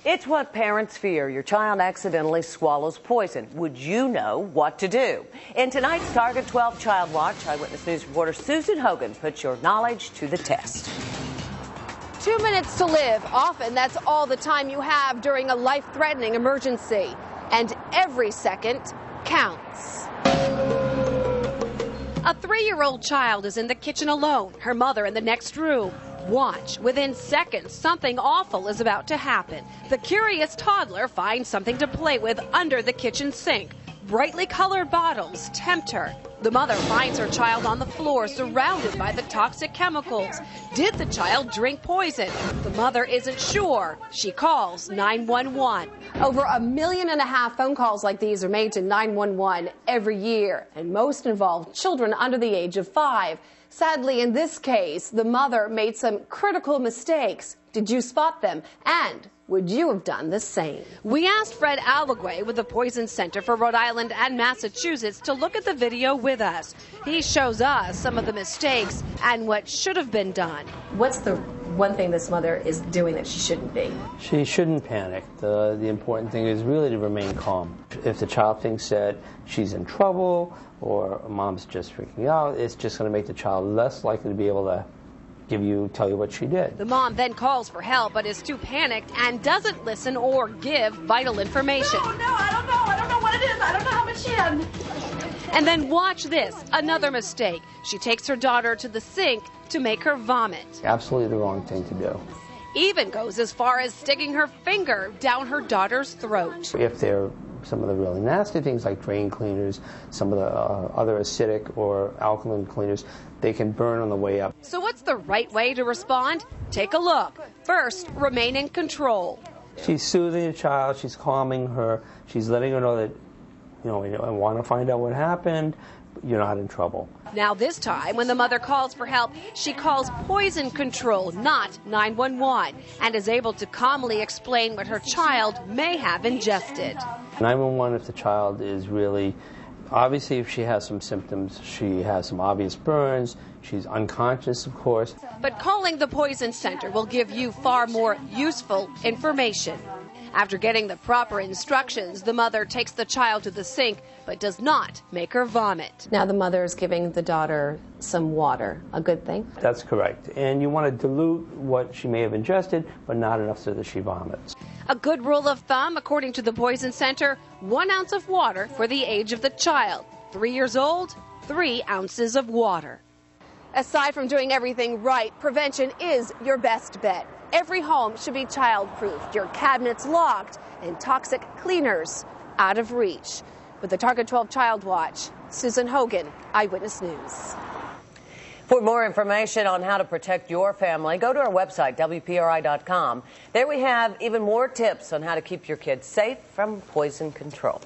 It's what parents fear. Your child accidentally swallows poison. Would you know what to do? In tonight's Target 12 Child Watch, Eyewitness News reporter Susan Hogan puts your knowledge to the test. 2 minutes to live. Often that's all the time you have during a life-threatening emergency. And every second counts. A 3-year-old child is in the kitchen alone, her mother in the next room. Watch. Within seconds, something awful is about to happen. The curious toddler finds something to play with under the kitchen sink. Brightly colored bottles tempt her. The mother finds her child on the floor, surrounded by the toxic chemicals. Did the child drink poison? The mother isn't sure. She calls 911. Over 1.5 million phone calls like these are made to 911 every year, and most involve children under the age of 5. Sadly, in this case, the mother made some critical mistakes. Did you spot them? And would you have done the same? We asked Fred Allegway with the Poison Center for Rhode Island and Massachusetts to look at the video with us. He shows us some of the mistakes and what should have been done. What's the one thing this mother is doing that she shouldn't be? She shouldn't panic. The important thing is really to remain calm. If the child thinks that she's in trouble or mom's just freaking out, it's just going to make the child less likely to be able to tell you what she did. The mom then calls for help but is too panicked and doesn't listen or give vital information. No, I don't know what it is. I don't know how much she had. And then watch this, another mistake. She takes her daughter to the sink to make her vomit. Absolutely the wrong thing to do. Even goes as far as sticking her finger down her daughter's throat. If they're some of the really nasty things like drain cleaners, some of the other acidic or alkaline cleaners, they can burn on the way up. So what's the right way to respond? Take a look. First, remain in control. She's soothing the child, she's calming her, she's letting her know that, I want to find out what happened, you're not in trouble. Now this time, when the mother calls for help, she calls poison control, not 911, and is able to calmly explain what her child may have ingested. 911 if the child is really, obviously if she has some symptoms, she has some obvious burns, she's unconscious of course. But calling the Poison Center will give you far more useful information. After getting the proper instructions, the mother takes the child to the sink, but does not make her vomit. Now the mother is giving the daughter some water. A good thing? That's correct. And you want to dilute what she may have ingested, but not enough so that she vomits. A good rule of thumb, according to the Poison Center, 1 ounce of water for the age of the child. 3 years old, 3 ounces of water. Aside from doing everything right, prevention is your best bet. Every home should be child-proofed, your cabinets locked, and toxic cleaners out of reach. With the Target 12 Child Watch, Susan Hogan, Eyewitness News. For more information on how to protect your family, go to our website, WPRI.com. There we have even more tips on how to keep your kids safe from poison control.